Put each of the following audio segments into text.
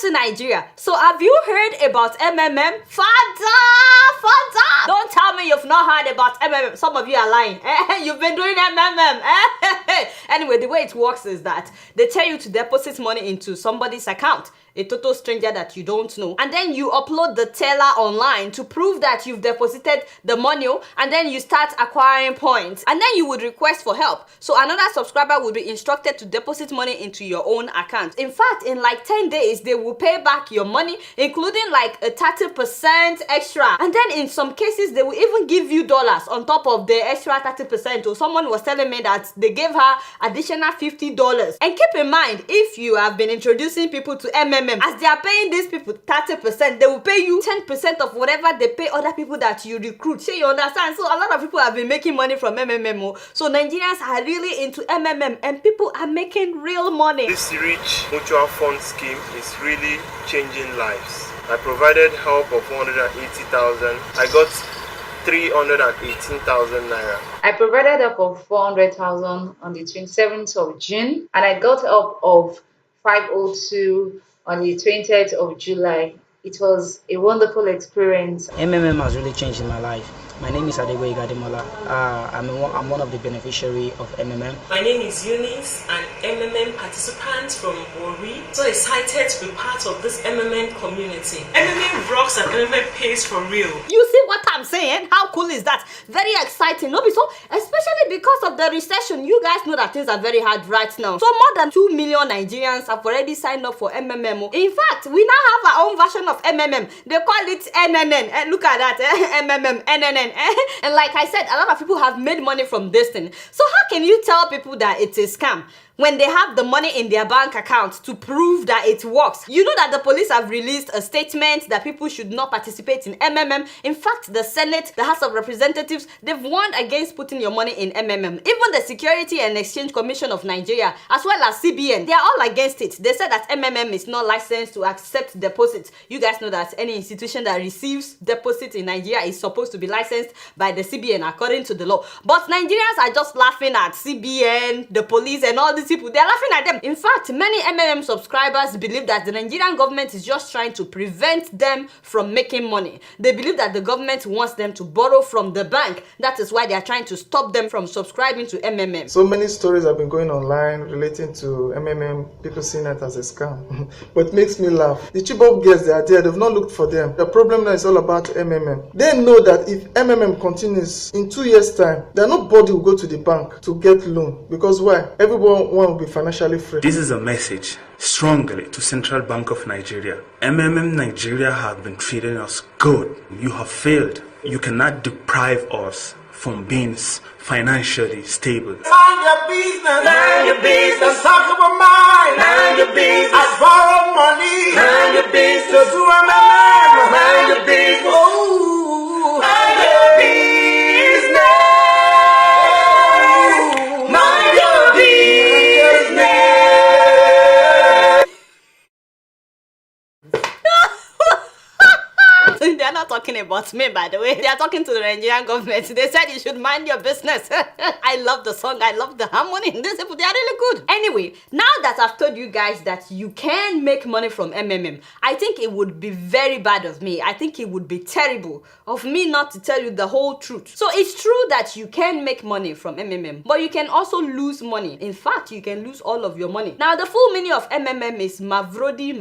to Nigeria. So have you heard about MMM? Father! Don't tell me you've not heard about MMM. Some of you are lying. You've been doing MMM. Anyway, the way it works is that they tell you to deposit money into somebody's account, a total stranger that you don't know, and then you upload the teller online to prove that you've deposited the money, and then you start acquiring points, and then you would request for help. So another subscriber would be instructed to deposit money into your own account. In fact, in like 10 days, they will pay back your money, including like a 30% extra. And then in some cases, they will even give you dollars on top of the extra 30%. So someone was telling me that they gave her additional $50. And keep in mind, if you have been introducing people to MMM, as they are paying these people 30%, they will pay you 10% of whatever they pay other people that you recruit. So you understand? So a lot of people have been making money from MMM. So Nigerians are really into MMM and people are making real money. This rich mutual fund scheme is really changing lives. I provided help of 180,000. I got 318,000 naira. I provided help of 400,000 on the 27th of June, and I got help of 502 on the 20th of July. It was a wonderful experience. MMM has really changed in my life. My name is Adeola. I'm one of the beneficiaries of MMM. My name is Eunice, an MMM participant from Ori. So excited to be part of this MMM community. MMM rocks and MMM pays for real. You see what I'm saying? How cool is that? Very exciting, no? So, especially because of the recession, you guys know that things are very hard right now. So more than 2 million Nigerians have already signed up for MMM. In fact, we now have our own version of MMM. They call it NNN. And look at that, MMM, NNN. And like I said, a lot of people have made money from this thing. So how can you tell people that it's a scam when they have the money in their bank account to prove that it works? You know that the police have released a statement that people should not participate in MMM. In fact, the Senate, the House of Representatives, they've warned against putting your money in MMM. Even the Security and Exchange Commission of Nigeria, as well as CBN, they are all against it. They said that MMM is not licensed to accept deposits. You guys know that any institution that receives deposits in Nigeria is supposed to be licensed by the CBN according to the law. But Nigerians are just laughing at CBN, the police, and all these people. They're laughing at them. In fact, many MMM subscribers believe that the Nigerian government is just trying to prevent them from making money. They believe that the government wants them to borrow from the bank. That is why they are trying to stop them from subscribing to MMM. So many stories have been going online relating to MMM, people seeing it as a scam. But it makes me laugh. The Chibok girls, they are there, they've not looked for them. The problem now is all about MMM. They know that if MMM continues in 2 years' time, then nobody will go to the bank to get loan. Because why? Everyone will be financially free. This is a message strongly to Central Bank of Nigeria. MMM Nigeria have been treating us good. You have failed. You cannot deprive us from being financially stable. Mind your business. Mind your business. Talk about mine. Mind your business. I borrow money. Mind your business. To do MMM. Mind your business. Oh, mind your business. Mind your business. They're not talking about me, by the way. They are talking to the Nigerian government. They said you should mind your business. I love the song. I love the harmony. These people, they are really good. Anyway, now that I've told you guys that you can make money from MMM, I think it would be very bad of me. I think it would be terrible of me not to tell you the whole truth. So it's true that you can make money from MMM, but you can also lose money. In fact, you can lose all of your money. Now, the full meaning of MMM is Mavrodi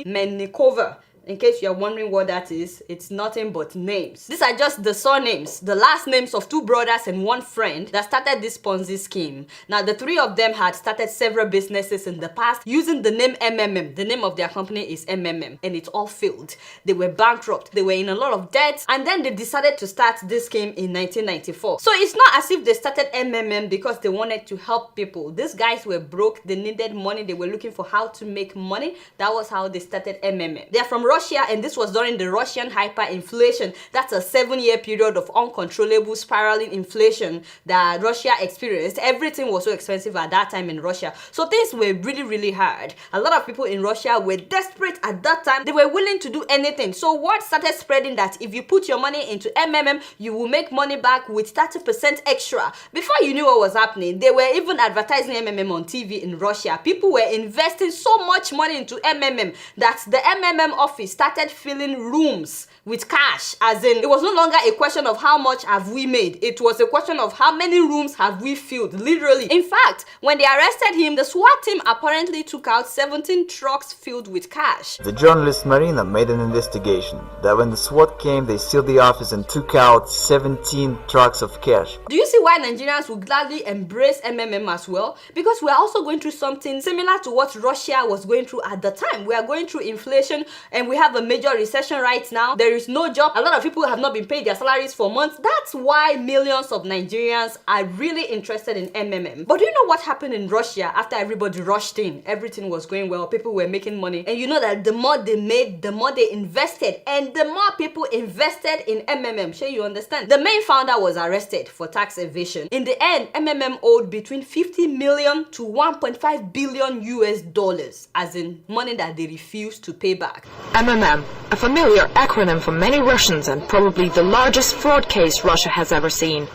Mennikova. In case you're wondering what that is, it's nothing but names. These are just the surnames, the last names of 2 brothers and 1 friend that started this Ponzi scheme. Now, the 3 of them had started several businesses in the past using the name MMM. The name of their company is MMM, and it all failed. They were bankrupt, they were in a lot of debt, and then they decided to start this scheme in 1994. So it's not as if they started MMM because they wanted to help people. These guys were broke, they needed money, they were looking for how to make money. That was how they started MMM. They're from Russia, and this was during the Russian hyperinflation. That's a 7-year period of uncontrollable spiraling inflation that Russia experienced. Everything was so expensive at that time in Russia. So things were really, really hard. A lot of people in Russia were desperate at that time. They were willing to do anything. So word started spreading that if you put your money into MMM, you will make money back with 30% extra. Before you knew what was happening, they were even advertising MMM on TV in Russia. People were investing so much money into MMM that the MMM office started filling rooms with cash. As in, it was no longer a question of how much have we made. It was a question of how many rooms have we filled, literally. In fact, when they arrested him, the SWAT team apparently took out 17 trucks filled with cash. The journalist Marina made an investigation that when the SWAT came, they sealed the office and took out 17 trucks of cash. Do you see why Nigerians would gladly embrace MMM as well? Because we are also going through something similar to what Russia was going through at the time. We are going through inflation and we have a major recession right now. There is no job. A lot of people have not been paid their salaries for months. That's why millions of Nigerians are really interested in MMM. But do you know what happened in Russia after everybody rushed in? Everything was going well. People were making money. And you know that the more they made, the more they invested. And the more people invested in MMM. Sure, you understand? The main founder was arrested for tax evasion. In the end, MMM owed between 50 million to 1.5 billion US dollars, as in money that they refused to pay back. MMM, a familiar acronym for many Russians and probably the largest fraud case Russia has ever seen.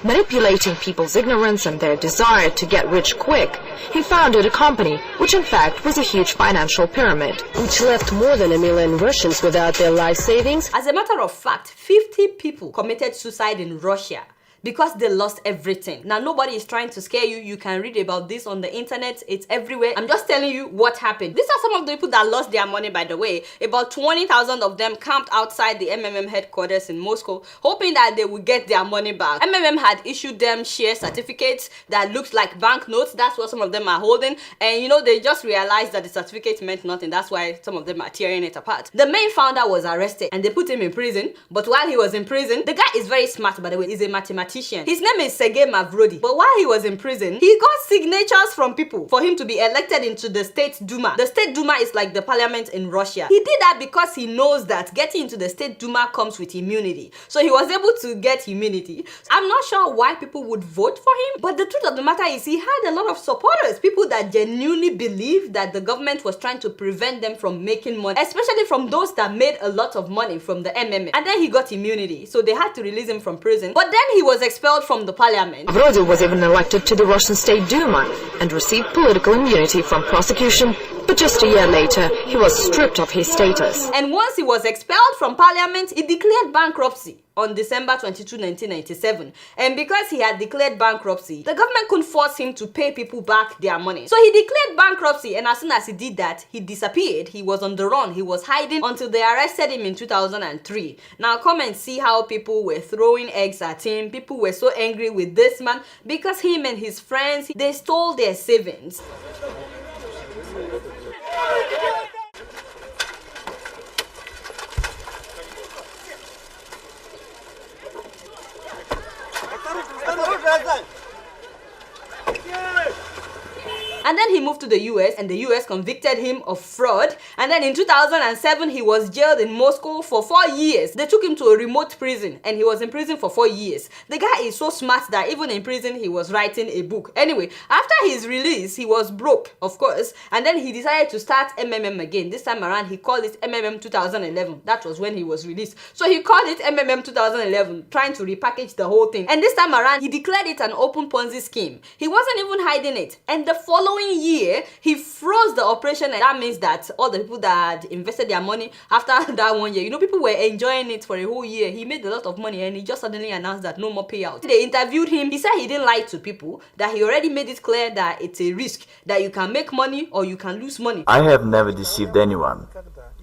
Manipulating people's ignorance and their desire to get rich quick, he founded a company which in fact was a huge financial pyramid, which left more than 1 million Russians without their life savings. As a matter of fact, 50 people committed suicide in Russia because they lost everything. Now, nobody is trying to scare you. You can read about this on the internet. It's everywhere. I'm just telling you what happened. These are some of the people that lost their money, by the way. About 20,000 of them camped outside the MMM headquarters in Moscow, hoping that they would get their money back. MMM had issued them share certificates that looked like banknotes. That's what some of them are holding. And you know, they just realized that the certificate meant nothing. That's why some of them are tearing it apart. The main founder was arrested and they put him in prison. But while he was in prison, the guy is very smart, by the way. He's a mathematician. His name is Sergei Mavrodi. But while he was in prison, he got signatures from people for him to be elected into the State Duma. The State Duma is like the parliament in Russia. He did that because he knows that getting into the State Duma comes with immunity. So he was able to get immunity. I'm not sure why people would vote for him, but the truth of the matter is he had a lot of supporters, people that genuinely believed that the government was trying to prevent them from making money, especially from those that made a lot of money from the MMM. And then he got immunity, so they had to release him from prison. But then he was expelled from the parliament. Mavrodi was even elected to the Russian State Duma and received political immunity from prosecution, but just a year later, he was stripped of his status. And once he was expelled from parliament, he declared bankruptcy on December 22, 1997. And because he had declared bankruptcy, the government couldn't force him to pay people back their money. So he declared bankruptcy, and as soon as he did that, he disappeared. He was on the run. He was hiding until they arrested him in 2003. Now come and see how people were throwing eggs at him. People were so angry with this man because him and his friends, they stole their savings. And then he moved to the US, and the US convicted him of fraud. And then in 2007, he was jailed in Moscow for 4 years. They took him to a remote prison, and he was in prison for 4 years. The guy is so smart that even in prison, he was writing a book. Anyway, after his release, he was broke, of course. And then he decided to start MMM again. This time around, he called it MMM 2011. That was when he was released. So he called it MMM 2011, trying to repackage the whole thing. And this time around, he declared it an open Ponzi scheme. He wasn't even hiding it. And the following year, he froze the operation, and that means that all the people that had invested their money after that 1 year, you know, people were enjoying it for a whole year. He made a lot of money, and he just suddenly announced that no more payout. They interviewed him. He said he didn't lie to people, that he already made it clear that it's a risk, that you can make money or you can lose money. I have never deceived anyone.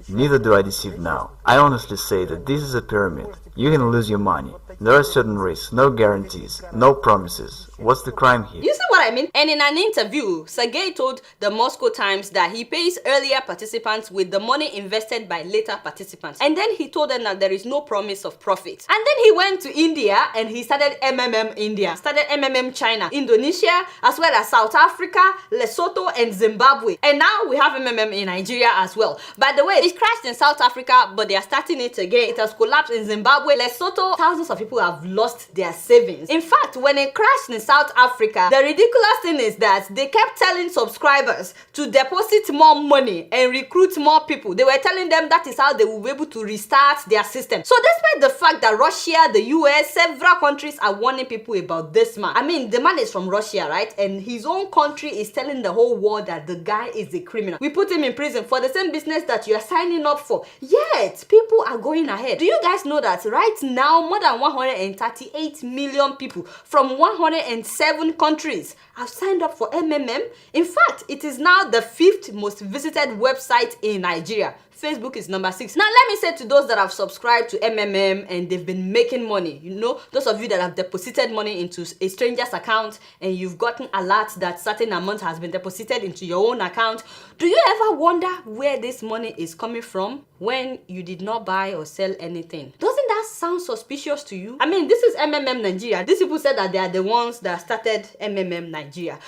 Neither do I deceive now. I honestly say that this is a pyramid. You can lose your money. There are certain risks, no guarantees, no promises. What's the crime here? You see what I mean? And in an interview, Sergey told the Moscow Times that he pays earlier participants with the money invested by later participants. And then he told them that there is no promise of profit. And then he went to India and he started MMM India, started MMM China, Indonesia, as well as South Africa, Lesotho, and Zimbabwe. And now we have MMM in Nigeria as well. By the way, it crashed in South Africa, but they are starting it again. It has collapsed in Zimbabwe, Lesotho. Thousands of people have lost their savings. In fact, when it crashed in South Africa, the ridiculous thing is that they kept telling subscribers to deposit more money and recruit more people. They were telling them that is how they will be able to restart their system. So despite the fact that Russia, the US, several countries are warning people about this man. I mean, the man is from Russia, right? And his own country is telling the whole world that the guy is a criminal. We put him in prison for the same business that you are signing up for. Yet, people are going ahead. Do you guys know that right now, more than 138 million people from 107 countries have signed up for MMM? In fact, it is now the 5th most visited website in Nigeria. Facebook is number 6. Now, let me say to those that have subscribed to MMM and they've been making money, you know, those of you that have deposited money into a stranger's account and you've gotten alerts that certain amount has been deposited into your own account, do you ever wonder where this money is coming from when you did not buy or sell anything? Doesn't that sound suspicious to you? I mean, this is MMM Nigeria. These people said that they are the ones that started MMM Nigeria.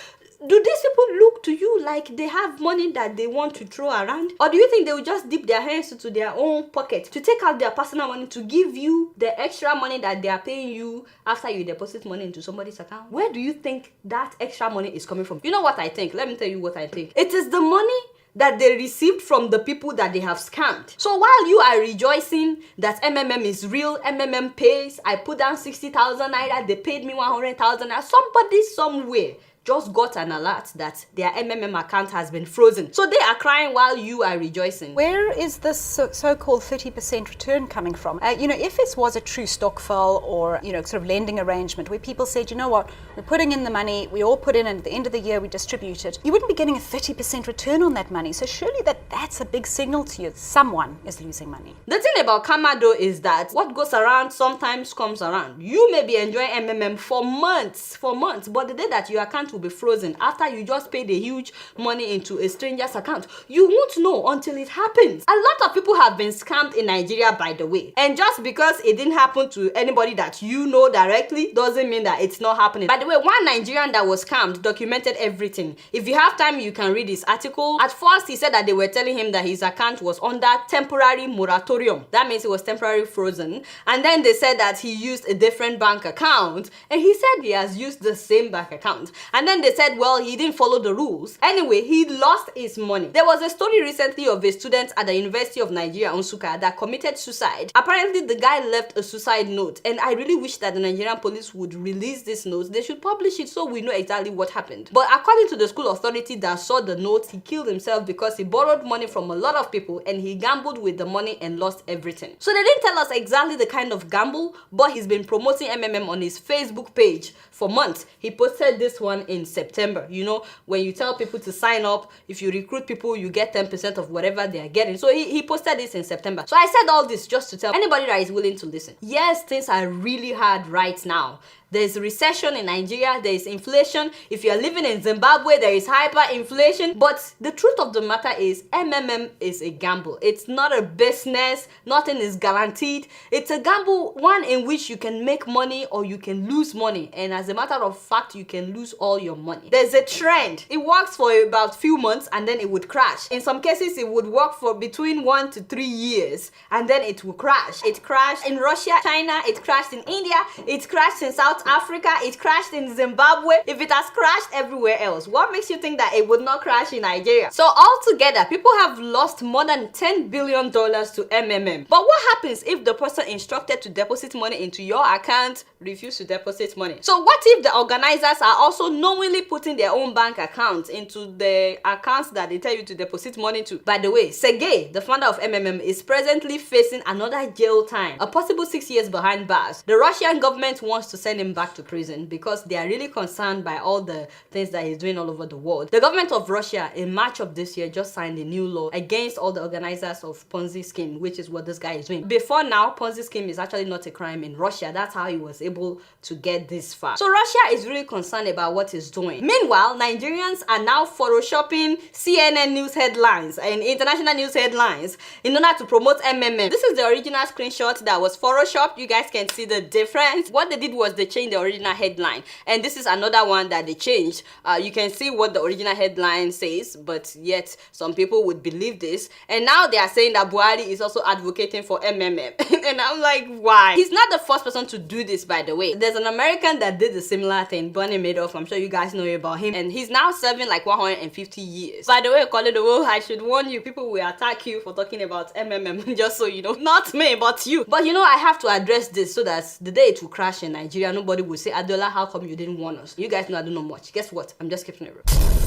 Do these people look to you like they have money that they want to throw around? Or do you think they will just dip their hands into their own pocket to take out their personal money to give you the extra money that they are paying you after you deposit money into somebody's account? Where do you think that extra money is coming from? You know what I think? Let me tell you what I think. It is the money that they received from the people that they have scammed. So while you are rejoicing that MMM is real, MMM pays, I put down 60,000 naira, they paid me 100,000 naira, somebody somewhere just got an alert that their MMM account has been frozen. So they are crying while you are rejoicing. Where is this so-called 30% return coming from? You know, if this was a true stokvel or, you know, sort of lending arrangement where people said, you know what, we're putting in the money, we all put in, and at the end of the year we distribute it, you wouldn't be getting a 30% return on that money. So surely that's a big signal to you. Someone is losing money. The thing about karma though is that what goes around sometimes comes around. You may be enjoying MMM for months, but the day that your account will be frozen after you just paid a huge money into a stranger's account, you won't know until it happens. A lot of people have been scammed in Nigeria, by the way, and just because it didn't happen to anybody that you know directly doesn't mean that it's not happening. By the way, one Nigerian that was scammed documented everything. If you have time, you can read his article. At first, he said that they were telling him that his account was under temporary moratorium. That means it was temporarily frozen. And then they said that he used a different bank account, and he said he has used the same bank account. And then they said, well, he didn't follow the rules. Anyway, he lost his money. There was a story recently of a student at the University of Nigeria, Nsukka, that committed suicide. Apparently, the guy left a suicide note, and I really wish that the Nigerian police would release this note. They should publish it so we know exactly what happened. But according to the school authority that saw the note, he killed himself because he borrowed money from a lot of people and he gambled with the money and lost everything. So they didn't tell us exactly the kind of gamble, but he's been promoting MMM on his Facebook page for months. He posted this one in September. You know, when you tell people to sign up, if you recruit people, you get 10% of whatever they are getting. So he posted this in September. So I said all this just to tell anybody that is willing to listen. Yes, things are really hard right now. There's a recession in Nigeria, there is inflation. If you're living in Zimbabwe, there is hyperinflation. But the truth of the matter is, MMM is a gamble. It's not a business, nothing is guaranteed. It's a gamble, one in which you can make money or you can lose money. And as a matter of fact, you can lose all your money. There's a trend. It works for about a few months and then it would crash. In some cases, it would work for between 1 to 3 years and then it will crash. It crashed in Russia, China, it crashed in India, it crashed in South Africa, it crashed in Zimbabwe. If it has crashed everywhere else, what makes you think that it would not crash in Nigeria? So altogether, people have lost more than $10 billion to MMM. But what happens if the person instructed to deposit money into your account refuse to deposit money? So what if the organizers are also knowingly putting their own bank accounts into the accounts that they tell you to deposit money to? By the way, Sergey, the founder of MMM, is presently facing another jail time, a possible 6 years behind bars. The Russian government wants to send him him back to prison because they are really concerned by all the things that he's doing all over the world. The government of Russia in March of this year just signed a new law against all the organizers of Ponzi scheme, which is what this guy is doing. Before now, Ponzi scheme is actually not a crime in Russia. That's how he was able to get this far. So Russia is really concerned about what he's doing. Meanwhile, Nigerians are now photoshopping CNN news headlines and international news headlines in order to promote MMM. This is the original screenshot that was photoshopped. You guys can see the difference. What they did was they changed the original headline, and this is another one that they changed. You can see what the original headline says, but yet some people would believe this, and now they are saying that Buhari is also advocating for MMM. And I'm like, why? He's not the first person to do this, by the way. There's an American that did a similar thing, Bernie Madoff. I'm sure you guys know about him, and he's now serving like 150 years. By the way, Koledowo, I should warn you, people will attack you for talking about MMM, just so you know. Not me, but you. But you know, I have to address this so that the day it will crash in Nigeria, nobody will say, Adeola, how come you didn't warn us? You guys know I don't know much. Guess what? I'm just keeping it real.